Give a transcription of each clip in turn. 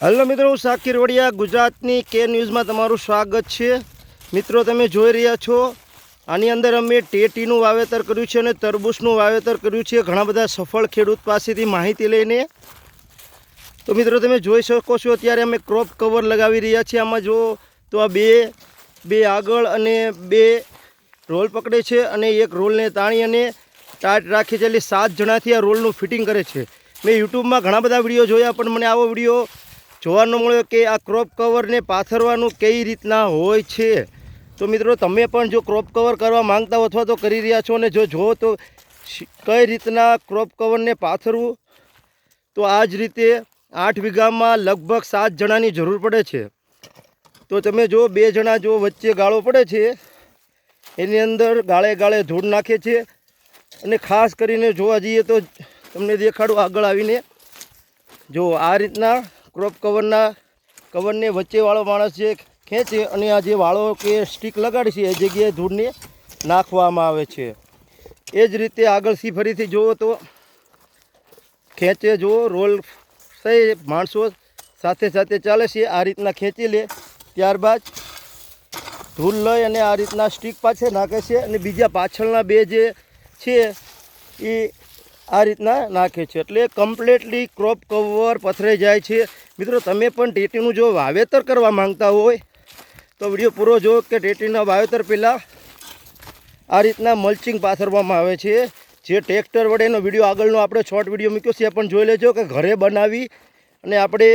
Hello मित्रों, शाकिर वड़िया गुजरातनी के news में तमारुं स्वागत है। मित्रों तमे जोई रह्या छो आनी अंदर अमे टेटीनुं वावेतर कर्युं छे अने तरबूचनुं वावेतर कर्युं छे। घणा बधा सफल खेडूत पासेथी माहिती लईने तो मित्रों तमे जोई शको छो त्यारे अमे क्रॉप कवर लगावी रह्या छीए। आमां जो तो आ बे आगळ अने बे रोल पकड़े छे अने एक रोलने ताणी अने टाइट राखी छे। एटले 7 जणाथी आ रोलनुं फिटिंग करे छे। मैं यूट्यूब में घणा बधा विडियो जोया पण मने आवो विडियो જોવાનો મળ્યો કે આ ક્રોપ કવરને પાથરવાનું કઈ રીતના હોય છે। તો મિત્રો તમે પણ જો ક્રોપ કવર કરવા માંગતા હો અથવા તો કરી રહ્યા છો અને જો તો કઈ રીતના ક્રોપ કવરને પાથરવું, તો આ જ રીતે 8 વીઘામાં લગભગ 7 જણાની જરૂર પડે છે। તો તમે જો 2 જણા જો વચ્ચે ગાળો પડે છે એની અંદર ગાળે ગાળે ધૂળ નાખે છે અને ખાસ કરીને જોવા જઈએ તો તમને દેખાડું આગળ આવીને જો આ રીતના ક્રોપ કવરને વચ્ચેવાળો માણસ જે ખેંચે અને આ જે વાળો કે સ્ટીક લગાડી છે એ જગ્યાએ ધૂળને નાખવામાં આવે છે। એ જ રીતે આગળથી ફરીથી જુઓ તો ખેંચે જુઓ રોલ થઈ માણસો સાથે સાથે ચાલે છે। આ રીતના ખેંચી લે ત્યારબાદ ધૂળ લઈ અને આ રીતના સ્ટીક પાછળ નાખે છે અને બીજા પાછળના બે જે છે એ આ રીતના નાખે છે એટલે કમ્પ્લીટલી ક્રોપ કવર પથરાઈ જાય છે। મિત્રો તમે પણ ટેટીનું જો વાવેતર કરવા માંગતા હોય તો વિડીયો પૂરો જો કે ટેટીના વાવેતર પહેલાં આ રીતના મલ્ચિંગ પાથરવામાં આવે છે। જે ટ્રેક્ટર વડેનો વિડીયો આગળનો આપણે શોર્ટ વિડીયો મૂક્યો છે એ પણ જોઈ લેજો કે ઘરે બનાવી અને આપણે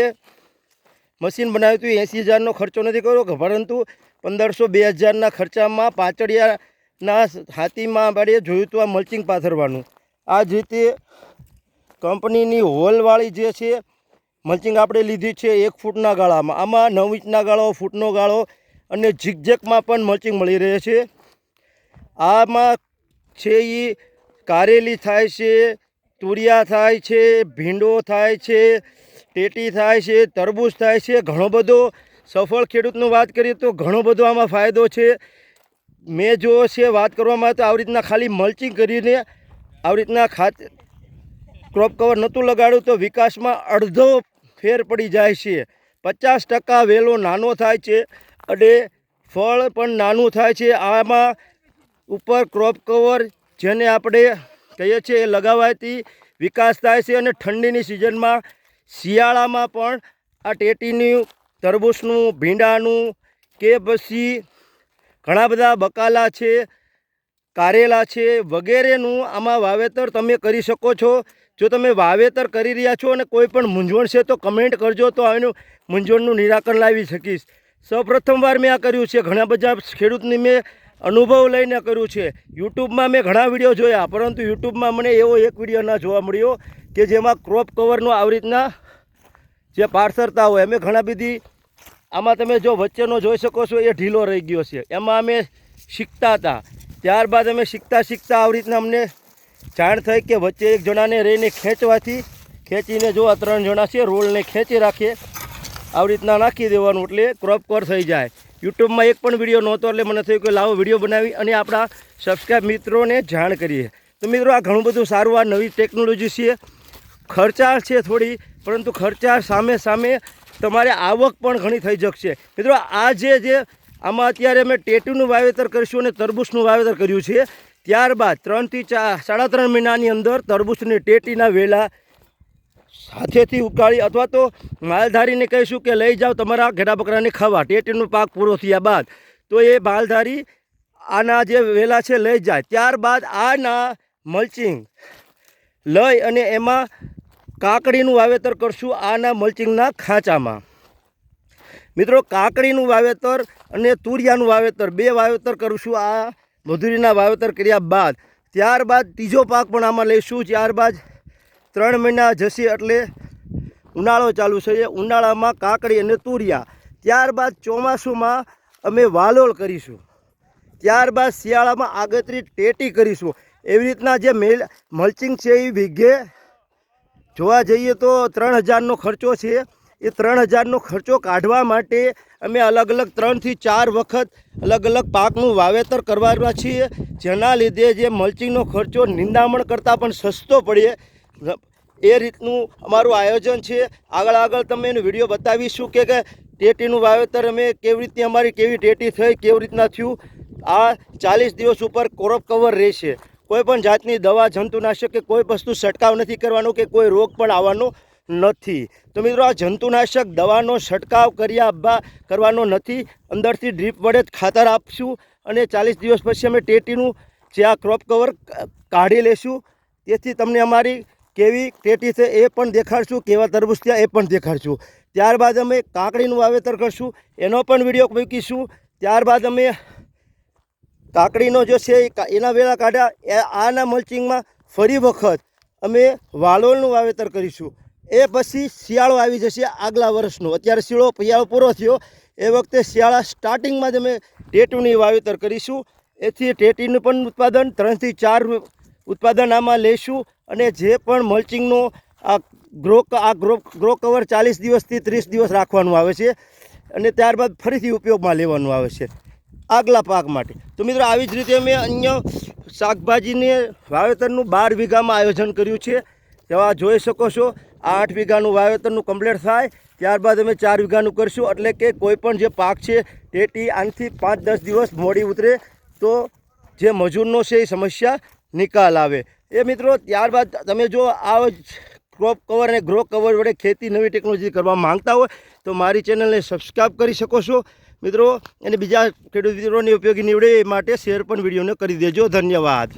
મશીન બનાવ્યું હતું 80,000નો ખર્ચો નથી કર્યો પરંતુ 1500-2000ના ખર્ચામાં પાચડિયાના હાથીમાં આપણે જોયું હતું આ મલ્ચિંગ પાથરવાનું। આ જ રીતે કંપનીની હોલવાળી જે છે મલ્ચિંગ આપણે લીધી છે 1 ફૂટના ગાળામાં। આમાં 9 ઇંચના ગાળો, ફૂટનો ગાળો અને ઝિગઝેગમાં પણ મલ્ચિંગ મળી રહે છે। આમાં છે એ કારેલી થાય છે, તુરિયા થાય છે, ભીંડો થાય છે, ટેટી થાય છે, તરબૂચ થાય છે। ઘણો બધો સફળ ખેડૂતનું વાત કરીએ તો ઘણો બધો આમાં ફાયદો છે। મેં જો છે વાત કરવામાં આવે તો આવી રીતના ખાલી મલ્ચિંગ કરીને આવી રીતના ક્રોપ કવર નહોતું લગાડ્યું તો વિકાસમાં અડધો ફેર પડી જાય છે। 50% વેલો નાનો થાય છે અને ફળ પણ નાનું થાય છે। આમાં ઉપર ક્રોપ કવર જેને આપણે કહીએ છીએ એ લગાવવાથી વિકાસ થાય છે અને ઠંડીની સિઝનમાં શિયાળામાં પણ આ ટેટીનું, તરબૂચનું, ભીંડાનું કે પછી ઘણા બધા બકાલા છે, કારેલા છે વગેરેનું આમાં વાવેતર તમે કરી શકો છો। જો તમે વાવેતર કરી રહ્યા છો અને કોઈ પણ મૂંઝવણ છે તો કમેન્ટ કરજો તો આનું મૂંઝવણનું નિરાકરણ લાવી શકીશ। સૌપ્રથમવાર મેં આ કર્યું છે। ઘણા બધા ખેડૂતની મેં અનુભવ લઈને કર્યું છે। યુટ્યુબમાં મેં ઘણા વિડીયો જોયા પરંતુ યુટ્યુબમાં મને એવો એક વિડીયો ના જોવા મળ્યો કે જેમાં ક્રોપ કવરનો આવી રીતના જે પાથરતા હોય। અમે ઘણા બધી આમાં તમે જો વચ્ચેનો જોઈ શકો છો એ ઢીલો રહી ગયો છે, એમાં અમે શીખતા હતા। ત્યારબાદ અમે શીખતા આવી રીતના અમને જાણ થઈ કે વચ્ચે એક જણાને રહીને ખેંચવાથી ખેંચીને જો આ 3 જણા છે રોલને ખેંચી રાખીએ આવી રીતના નાખી દેવાનું એટલે ક્રોપ કવર થઈ જાય। યુટ્યુબમાં એક પણ વિડીયો નહોતો એટલે મને થયું કે લાવો વિડીયો બનાવી અને આપણા સબસ્ક્રાઈબ મિત્રોને જાણ કરીએ। તો મિત્રો આ ઘણું બધું સારું, આ નવી ટેકનોલોજી છે। ખર્ચાળ છે થોડી પરંતુ ખર્ચા સામે તમારે આવક પણ ઘણી થઈ શકશે। મિત્રો આ જે આમાં અત્યારે અમે ટેટીનું વાવેતર કરીશું અને તરબૂચનું વાવેતર કર્યું છે। ત્યારબાદ 3 થી 3.5 મહિનાની અંદર તરબૂચને ટેટીના વેલા હાથેથી ઉકાળી અથવા તો માલધારીને કહીશું કે લઈ જાઓ તમારા ઘેડા બકરાને ખાવા। ટેટીનો પાક પૂરો થયા બાદ તો એ માલધારી આના જે વેલા છે લઈ જાય। ત્યારબાદ આના મલ્ચિંગ લઈ અને એમાં કાકડીનું વાવેતર કરશું આના મલ્ચિંગના ખાંચામાં। મિત્રો કાકડીનું વાવેતર અને તુરિયાનું વાવેતર 2 વાવેતર કરીશું આ મધુરીના વાવેતર કર્યા બાદ। ત્યારબાદ ત્રીજો પાક પણ આમાં લઈશું। ત્યારબાદ 3 મહિના જશે એટલે ઉનાળો ચાલુ થશે। ઉનાળામાં કાકડી અને તુરિયા, ત્યારબાદ ચોમાસુમાં અમે વાલોળ કરીશું, ત્યારબાદ શિયાળામાં આગતરી ટેટી કરીશું। એવી રીતના જે મલ્ચિંગ છે એ વીઘે જોવા જઈએ તો 3000નો ખર્ચો છે। એ 3000નો ખર્ચો કાઢવા માટે અમે અલગ અલગ 3 થી 4 વખત અલગ અલગ પાકનું વાવેતર કરવાના છીએ, જેના લીધે જે મલ્ચિંગનો ખર્ચો નિંદામણ કરતાં પણ સસ્તો પડે। એ રીતનું અમારું આયોજન છે. આગળ તમે એનો વિડીયો બતાવીશું કે ટેટીનું વાવેતર અમે કેવી રીતની અમારી કેવી ટેટી થઈ, કેવી રીતના થયું. આ 40 દિવસ ઉપર ક્રોપ કવર રહેશે. કોઈ પણ જાતની દવા, જંતુનાશક કે કોઈ વસ્તુ છંટકાવ નથી કરવાનો કે કોઈ રોગ પણ આવવાનો નથી. તો મિત્રો આ જંતુનાશક દવાનો છંટકાવ કરવાનો નથી. અંદરથી ડ્રીપ વડે જ ખાતર આપશું અને 40 દિવસ પછી અમે ટેટીનું જે આ ક્રોપ કવર કાઢી લેશું. તેથી તમને અમારી કેવી ટેટી છે એ પણ દેખાડશું, કેવા તરબૂચ થયા એ પણ દેખાડશું. ત્યારબાદ અમે કાકડીનું વાવેતર કરશું, એનો પણ વિડીયો મૂકીશું. ત્યારબાદ અમે કાકડીનો જે છે એના વેલા કાઢ્યા. આના મલ્ચિંગમાં ફરી વખત અમે વાલોળનું વાવેતર કરીશું. એ પછી શિયાળો આવી જશે આગલા વર્ષનો. અત્યારે શિયાળો પૂરો થયો, એ વખતે શિયાળા સ્ટાર્ટિંગમાં જ અમે ટેટીનું વાવેતર કરીશું. એથી ટેટીનું પણ ઉત્પાદન 3 થી 4 ઉત્પાદન આમાં લઈશું. અને જે પણ મલ્ચિંગનો આ ગ્રો કવર 40 દિવસથી 30 દિવસ રાખવાનું આવે છે અને ત્યારબાદ ફરીથી ઉપયોગમાં લેવાનું આવે છે આગલા પાક માટે. તો મિત્રો આવી જ રીતે અમે અન્ય શાકભાજીને વાવેતરનું 12 વીઘામાં આયોજન કર્યું છે. જેવા જોઈ શકો છો 8 વીઘાનું વાવેતરનું કમ્પ્લીટ થાય ત્યારબાદ અમે 4 વીઘાનું કરશું. એટલે કે કોઈ પણ જે પાક છે ટેટી આનાથી 5-10 દિવસ મોડી ઉતરે તો જે મજૂરનો છે એ સમસ્યા નિકાલ આવે. એ મિત્રો ત્યારબાદ તમે જો આ ક્રોપ કવર અને ગ્રો કવર વડે ખેતી નવી ટેકનોલોજી કરવા માંગતા હોય તો મારી ચેનલને સબસ્ક્રાઈબ કરી શકો છો મિત્રો. અને બીજા ખેડૂત મિત્રોને ઉપયોગી નીવડે એ માટે શેર પણ વિડીયોને કરી દેજો. ધન્યવાદ.